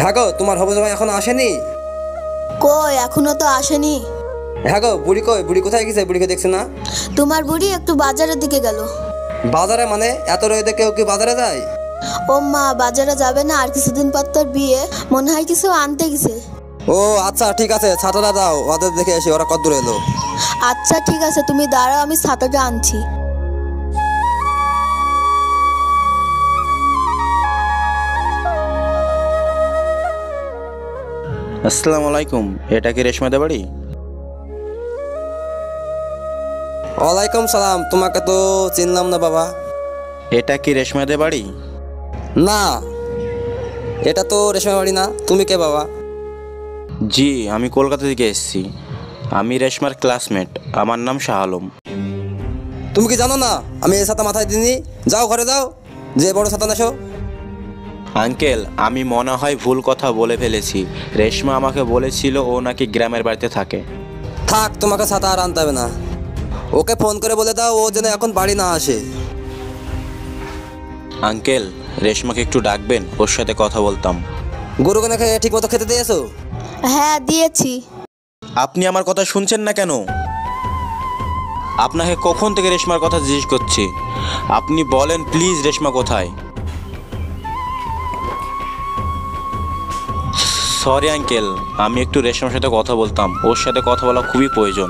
হ্যাঁ গো, তোমার হবু জামাই এখনো আসেনি? কই এখনো তো আসেনি। হ্যাঁ গো, বুড়ি কই? বুড়ি কোথায় গেছে? বুড়িকে দেখছে না? তোমার বুড়ি একটু বাজারের দিকে গেল। বাজারে মানে এত রোদে কেউ কি বাজারে যায়? ও মা, বাজারে যাবে না, আর কিছুদিন পর তোর বিয়ে, মনে হয় কিছু আনতে গেছে। ও আচ্ছা ঠিক আছে, ছাতাটা দাও, ওদের দেখে এসে ওরা কত দূর এলো। আচ্ছা ঠিক আছে, তুমি দাঁড়াও, আমি ছাতাটা আনছি। আসসালামু আলাইকুম, এটা কি রেশমাদের বাড়ি? ওয়ালাইকুম সালাম, তোমাকে তো চিনলাম না বাবা। এটা কি রেশমাদের বাড়ি? না, এটা তো রেশমা বাড়ি না। তুমি কে বাবা? জি, আমি কলকাতা থেকে এসেছি। আমি রেশমার ক্লাসমেট, আমার নাম শাহ আলম। তুমি কি জানো না আমি এই ছাতা মাথায় দিইনি? যাও ঘরে যাও, যে বড় ছাতা নেশো। আঙ্কেল, আমি মনে হয় ভুল কথা বলে ফেলেছি। রেশমা আমাকে বলেছিল ও নাকি গ্রামের বাড়িতে থাকে। থাক, তোমাকে ছাতা আর আনতে হবে না। ওকে ফোন করে বলে দাও ও যেন এখন বাড়ি না আসে। আঙ্কেল, রেশমাকে একটু ডাকবেন, ওর সাথে কথা বলতাম। গরুকে নাকি ঠিক মতো খেতে দিয়েছো? হ্যাঁ দিয়েছি। আপনি আমার কথা শুনছেন না কেন? আপনাকে কখন থেকে রেশমার কথা জিজ্ঞেস করছি। আপনি বলেন প্লিজ, রেশমা কোথায়? সরি আঙ্কেল, আমি একটু রেশমার সাথে কথা বলতাম, ওর সাথে কথা বলা খুবই প্রয়োজন।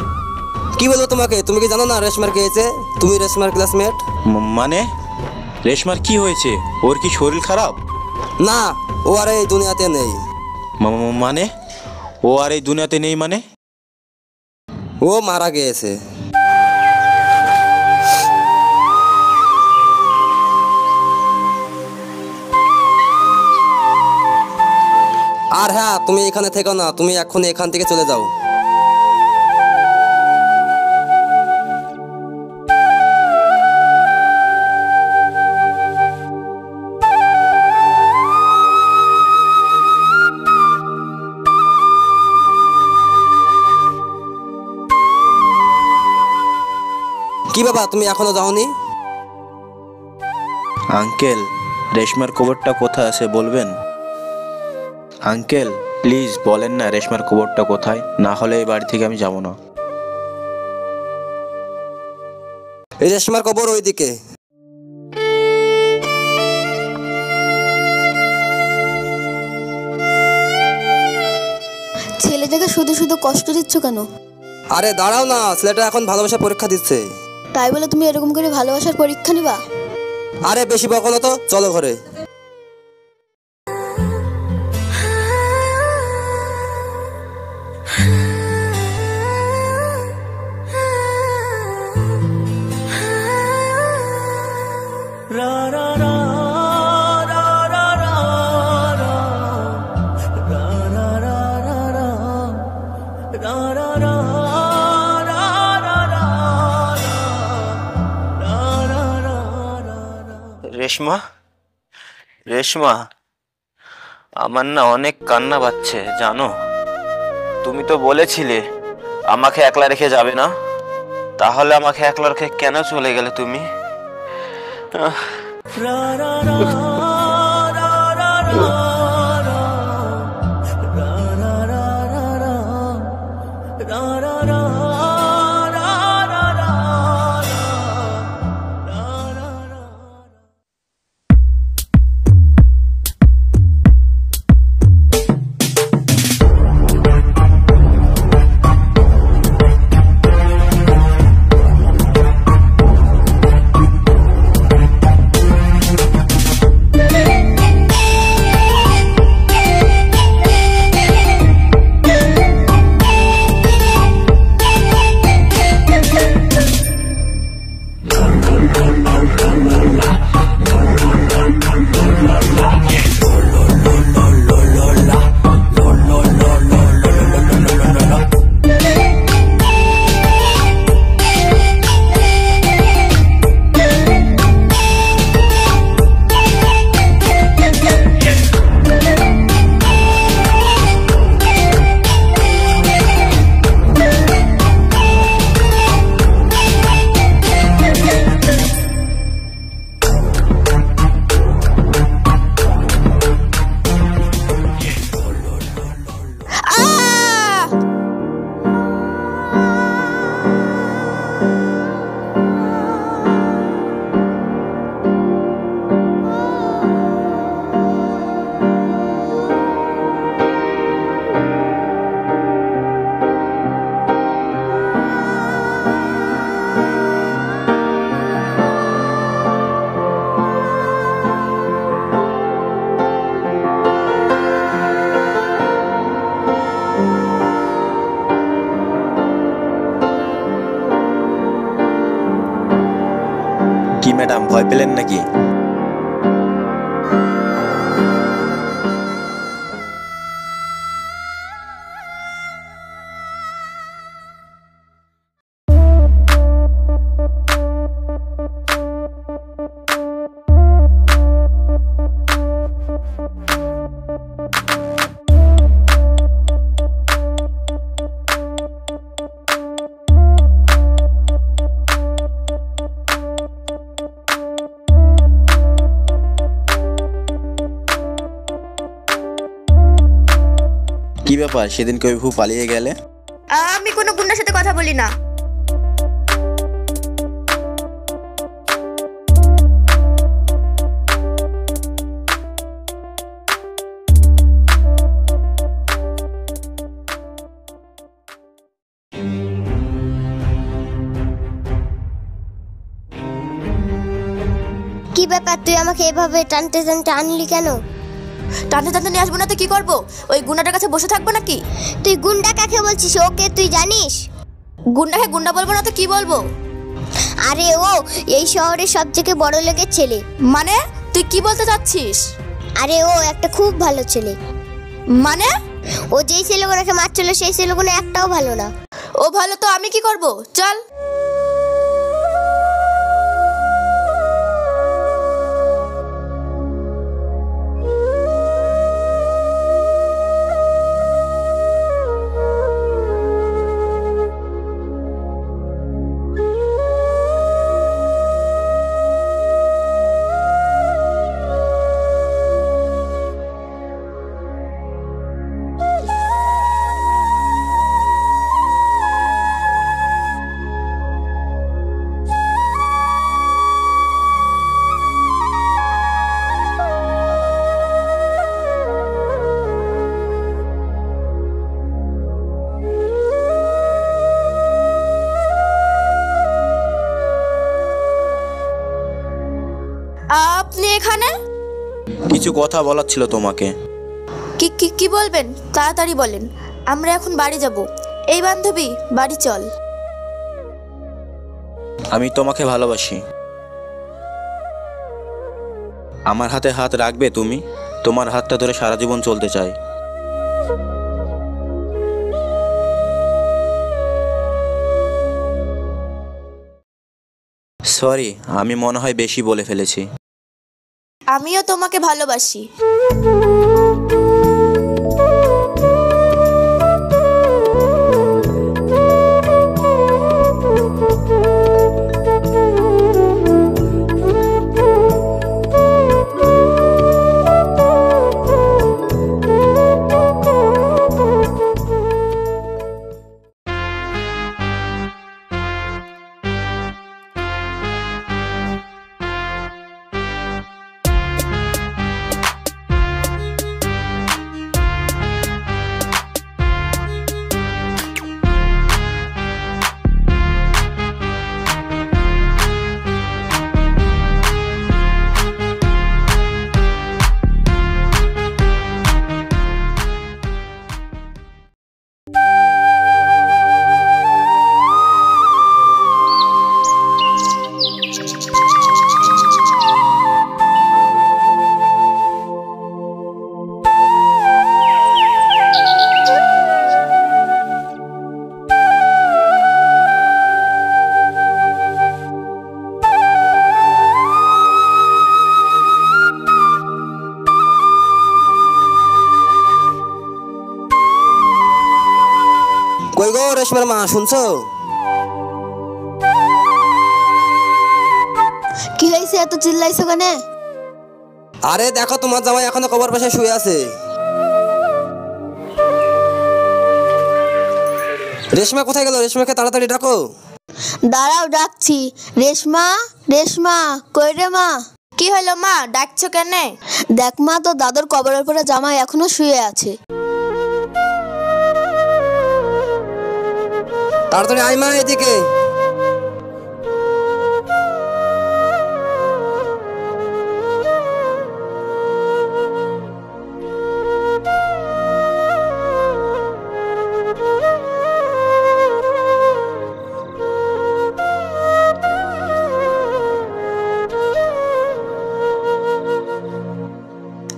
কি বলবো তোমাকে? তুমি কি জানো না রেশমার কে হয়েছে? তুমি রেশমার ক্লাসমেট। মানে রেশমার কি হয়েছে? ওর কি শরীর খারাপ? না, ও আর এই দুনিয়াতে নেই। মানে ও আর এই দুনিয়াতে নেই মানে? ও মারা গিয়েছে। আর হ্যাঁ, তুমি এখানে থেকো না, তুমি এখনই এখান থেকে চলে যাও। কি বাবা, তুমি এখনো যাওনি? আঙ্কেল, রেশমার কবরটা কোথায় আছে বলবেন? আঙ্কেল প্লিজ বলেন না রেশমার কবরটা কোথায়, না হলে এই বাড়ি থেকে আমি যাব না। এই রেশমার কবর ওইদিকে। ছেলেটাকে শুধু শুধু কষ্ট দিচ্ছ কেন? আরে দাঁড়াও না, ছেলেটা এখন ভালোবাসা পরীক্ষা দিচ্ছে। তাই বলে তুমি এরকম করে ভালোবাসার পরীক্ষা নিবা? আরে বেশি বকো না তো, চলো ঘরে। রেশমা, রেশমা, আমার না অনেক কান্না পাচ্ছে জানো। তুমি তো বলেছিলে আমাকে একলা রেখে যাবে না, তাহলে আমাকে একলা রেখে কেন চলে গেলে তুমি? কি ম্যাডাম, ভয় পেলেন নাকি? কি ব্যাপার, সেদিন কৈফু পালিয়ে গেলে? আমি কোনো গুন্ডার সাথে কথা বলি না। কি ব্যাপার, তুই আমাকে এভাবে টানতে টানতে আনলি কেন? টানতে টানতে নিয়ে আসবো না তো কি করবো? ওই গুন্ডাটার কাছে বসে থাকবো নাকি? তুই গুন্ডা কাকে বলছিস? ওকে তুই জানিস? গুন্ডাকে গুন্ডা বলবো না তো কি বলবো? আরে ও এই শহরের সবথেকে বড় লোকের ছেলে। মানে তুই কি বলতে চাচ্ছিস? আরে ও একটা খুব ভালো ছেলে। মানে ও যেই ছেলেগুলোকে মারছিল সেই ছেলেগুলো একটাও ভালো না। ও ভালো তো আমি কি করব? চল। আপনি এখানে? কিছু কথা বলার ছিল তোমাকে। কি কি কি বলবেন? তাড়াতাড়ি বলেন, আমরা এখন বাড়ি যাব। এই বান্ধবী, বাড়ি চল। আমি তোমাকে ভালোবাসি। আমার হাতে হাত রাখবে তুমি? তোমার হাতটা ধরে সারা জীবন চলতে চাই। সরি, আমি মনে হয় বেশি বলে ফেলেছি। আমিও তোমাকে ভালোবাসি। কই গো রেশমার মা, শুনছো? কি হয়েছে, এত চিল্লাইছো কেন? আরে দেখো, তোমার জামাই এখনো কবর পাশে শুয়ে আছে। রেশমা কোথায় গেল? রেশমাকে তাড়াতাড়ি ডাকো। দাঁড়াও, ডাকছি। রেশমা, রেশমা, কই রে মা? কি হলো মা, ডাকছো কেন? দেখ মা, তো দাদুর কবরের পরে জামাই এখনো শুয়ে আছে। তাড়াতাড়ি আয় মা এদিকে।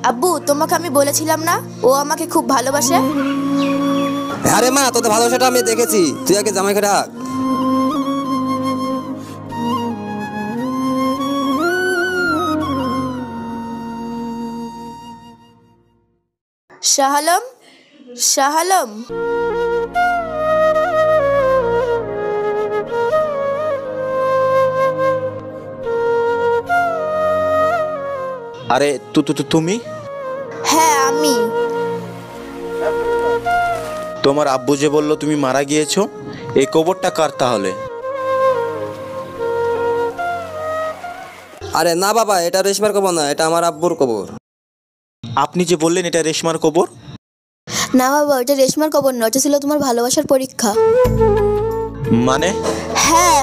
আব্বু তোমাকে আমি বলেছিলাম না ও আমাকে খুব ভালোবাসে। আরে মা, তোদের ভালোবাসাটা আমি দেখেছি, তুই আগে জামাইকে ডাক। শাহ আলম, শাহ আলম। আরে তুমি? হ্যাঁ আমি। তোমার আব্বু যে বললো তুমি মারা গিয়েছো, এই কবরটা কার তাহলে? আরে না বাবা, এটা রেশমার কবর না, এটা আমার আব্বুর কবর। আপনি যে বললেন এটা রেশমার কবর। না বাবা, ওটা রেশমার কবর নয়, ওটা ছিল তোমার ভালোবাসার পরীক্ষা। মানে? হ্যাঁ